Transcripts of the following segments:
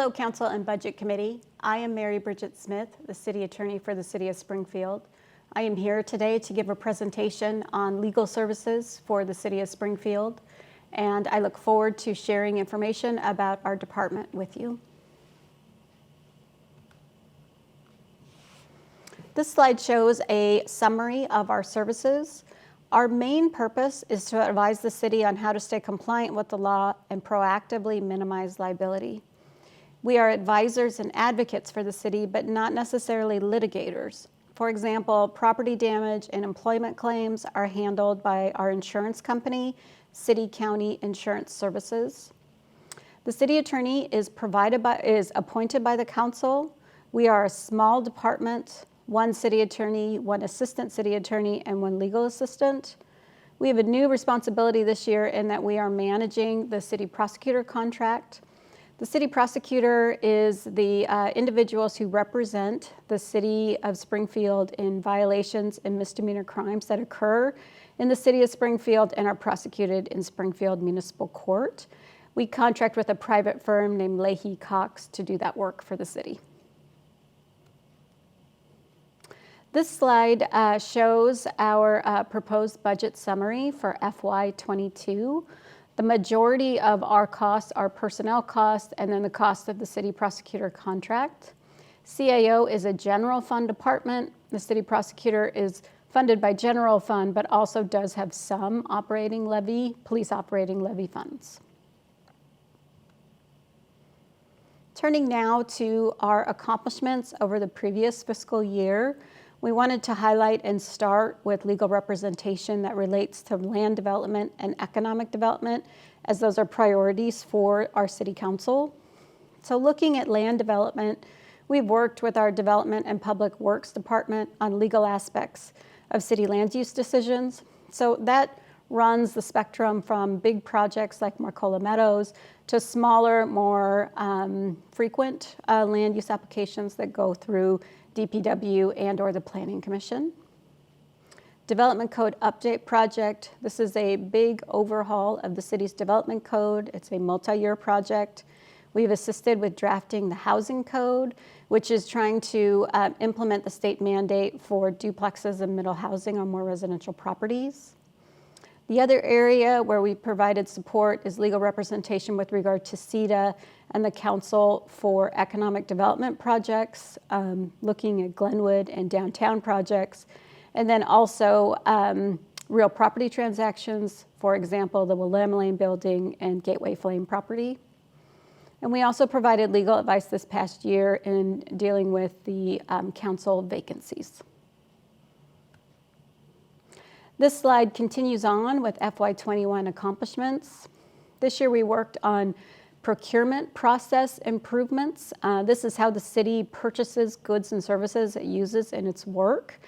Hello, Council and Budget Committee. I am Mary Bridget Smith, the City Attorney for the City of Springfield. I am here today to give a presentation on legal services for the City of Springfield, and I look forward to sharing information about our department with you. This slide shows a summary of our services. Our main purpose is to advise the city on how to stay compliant with the law and proactively minimize liability. We are advisors and advocates for the city, but not necessarily litigators. For example, property damage and employment claims are handled by our insurance company, City County Insurance Services. The city attorney is appointed by the council. We are a small department, one city attorney, one assistant city attorney, and one legal assistant. We have a new responsibility this year in that we are managing the city prosecutor contract. The city prosecutor is the individuals who represent the city of Springfield in violations and misdemeanor crimes that occur in the city of Springfield and are prosecuted in Springfield Municipal Court. We contract with a private firm named Leahy Cox to do that work for the city. This slide shows our proposed budget summary for FY22. The majority of our costs are personnel costs and then the cost of the city prosecutor contract. CAO is a general fund department. The city prosecutor is funded by general fund, but also does have some police operating levy funds. Turning now to our accomplishments over the previous fiscal year, we wanted to highlight and start with legal representation that relates to land development and economic development, as those are priorities for our city council. So looking at land development, we've worked with our Development and Public Works Department on legal aspects of city land use decisions. So that runs the spectrum from big projects like Marcola Meadows to smaller, more frequent land use applications that go through DPW and or the Planning Commission. Development Code Update Project. This is a big overhaul of the city's development code. It's a multi-year project. We've assisted with drafting the housing code, which is trying to implement the state mandate for duplexes and middle housing on more residential properties. The other area where we provided support is legal representation with regard to CETA and the Council for Economic Development projects, looking at Glenwood and downtown projects, and then also real property transactions, for example, the Willamette Lane building and Gateway Flame property. And we also provided legal advice this past year in dealing with the council vacancies. This slide continues on with FY21 accomplishments. This year we worked on procurement process improvements. This is how the city purchases goods and services it uses in its work.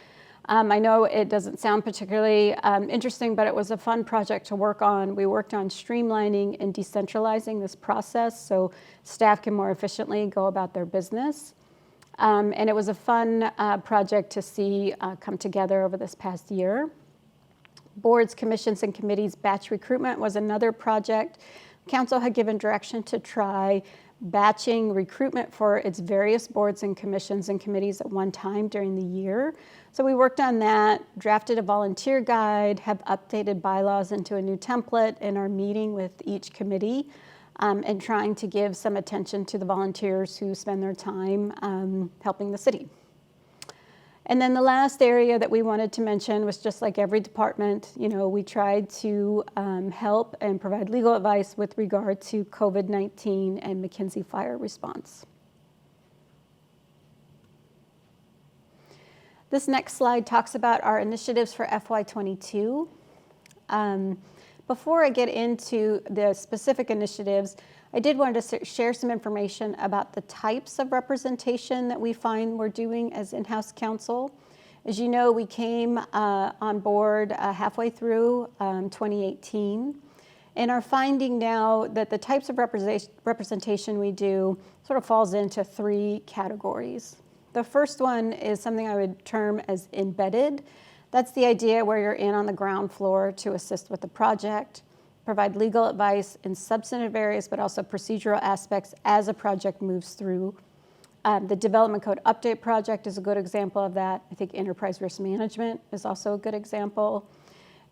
I know it doesn't sound particularly interesting, but it was a fun project to work on. We worked on streamlining and decentralizing this process so staff can more efficiently go about their business. And it was a fun project to see come together over this past year. Boards, commissions, and committees batch recruitment was another project. Council had given direction to try batching recruitment for its various boards and commissions and committees at one time during the year. So we worked on that, drafted a volunteer guide, have updated bylaws into a new template in our meeting with each committee, and trying to give some attention to the volunteers who spend their time helping the city. And then the last area that we wanted to mention was just like every department, we tried to help and provide legal advice with regard to COVID-19 and McKinsey fire response. This next slide talks about our initiatives for FY22. Before I get into the specific initiatives, I did want to share some information about the types of representation that we find we're doing as in-house counsel. As you know, we came on board halfway through 2018 and are finding now that the types of representation we do sort of falls into three categories. The first one is something I would term as embedded. That's the idea where you're in on the ground floor to assist with the project. provide legal advice in substantive areas, but also procedural aspects as a project moves through. The Development Code Update Project is a good example of that. I think Enterprise Risk Management is also a good example.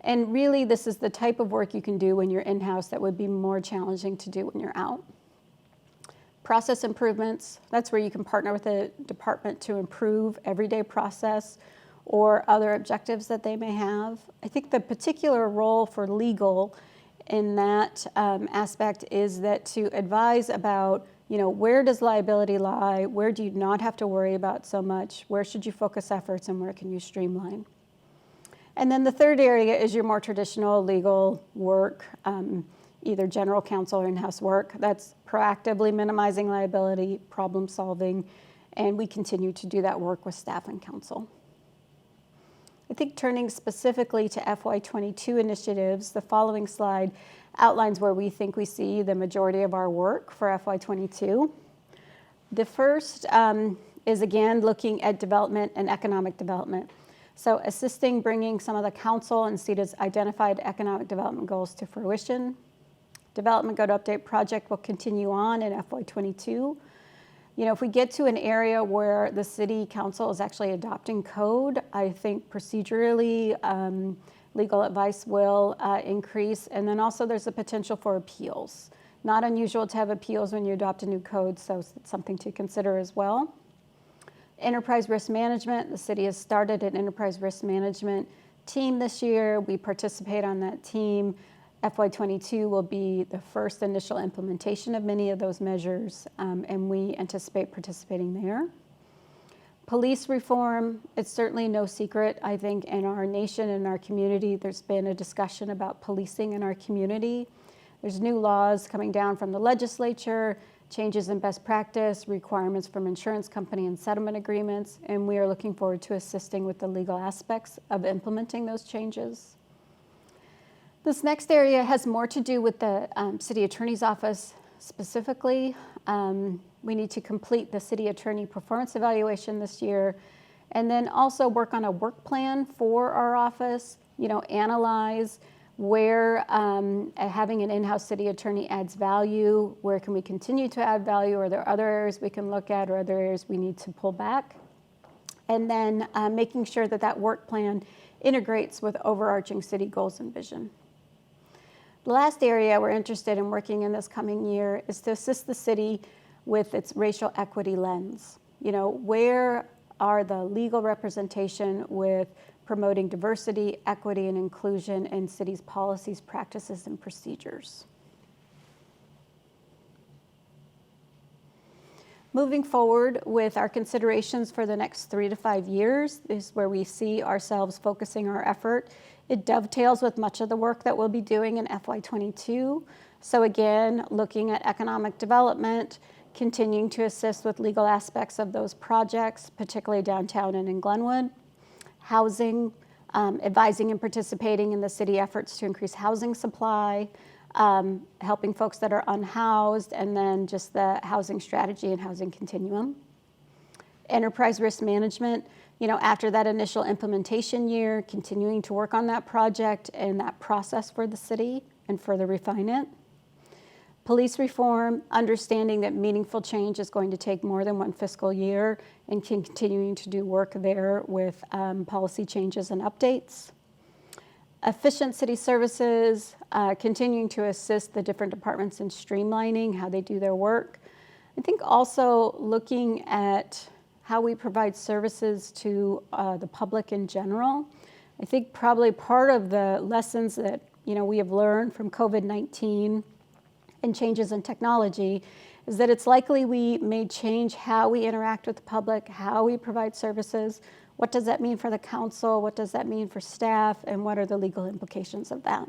And really, this is the type of work you can do when you're in-house that would be more challenging to do when you're out. Process improvements, that's where you can partner with a department to improve everyday process or other objectives that they may have. I think the particular role for legal in that aspect is that to advise about, where does liability lie? Where do you not have to worry about so much? Where should you focus efforts and where can you streamline? And then the third area is your more traditional legal work, either general counsel or in-house work. That's proactively minimizing liability, problem solving, and we continue to do that work with staff and counsel. I think turning specifically to FY22 initiatives, the following slide outlines where we think we see the majority of our work for FY22. The first is again looking at development and economic development. So assisting bringing some of the council and CETA's identified economic development goals to fruition. Development Code Update project will continue on in FY22. If we get to an area where the city council is actually adopting code, I think procedurally legal advice will increase. And then also there's a potential for appeals. Not unusual to have appeals when you adopt a new code, so it's something to consider as well. Enterprise risk management, the city has started an enterprise risk management team this year. We participate on that team. FY22 will be the first initial implementation of many of those measures, and we anticipate participating there. Police reform, it's certainly no secret, I think, in our nation and our community. There's been a discussion about policing in our community. There's new laws coming down from the legislature, changes in best practice, requirements from insurance company and settlement agreements, and we are looking forward to assisting with the legal aspects of implementing those changes. This next area has more to do with the city attorney's office specifically. We need to complete the city attorney performance evaluation this year, and then also work on a work plan for our office, analyze where having an in-house city attorney adds value, where can we continue to add value, are there other areas we can look at or other areas we need to pull back, and then making sure that that work plan integrates with overarching city goals and vision. The last area we're interested in working in this coming year is to assist the city with its racial equity lens. Where are the legal representation with promoting diversity, equity, and inclusion in city's policies, practices, and procedures? Moving forward with our considerations for the next 3 to 5 years, this is where we see ourselves focusing our effort. It dovetails with much of the work that we'll be doing in FY22. So again, looking at economic development, continuing to assist with legal aspects of those projects, particularly downtown and in Glenwood. Housing, advising and participating in the city efforts to increase housing supply, helping folks that are unhoused, and then just the housing strategy and housing continuum. Enterprise risk management, after that initial implementation year, continuing to work on that project and that process for the city and further refine it. Police reform, understanding that meaningful change is going to take more than one fiscal year and continuing to do work there with policy changes and updates. Efficient city services, continuing to assist the different departments in streamlining how they do their work. I think also looking at how we provide services to the public in general. I think probably part of the lessons that we have learned from COVID-19 and changes in technology is that it's likely we may change how we interact with the public, how we provide services. What does that mean for the council? What does that mean for staff? And what are the legal implications of that?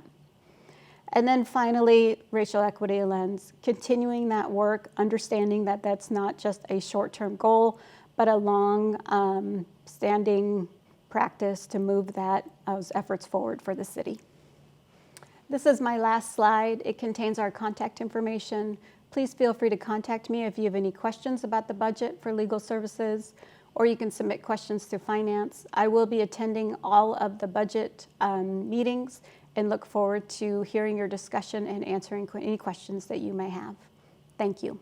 And then finally, racial equity lens, continuing that work, understanding that that's not just a short-term goal, but a long standing practice to move those efforts forward for the city. This is my last slide. It contains our contact information. Please feel free to contact me if you have any questions about the budget for legal services, or you can submit questions to finance. I will be attending all of the budget meetings and look forward to hearing your discussion and answering any questions that you may have. Thank you.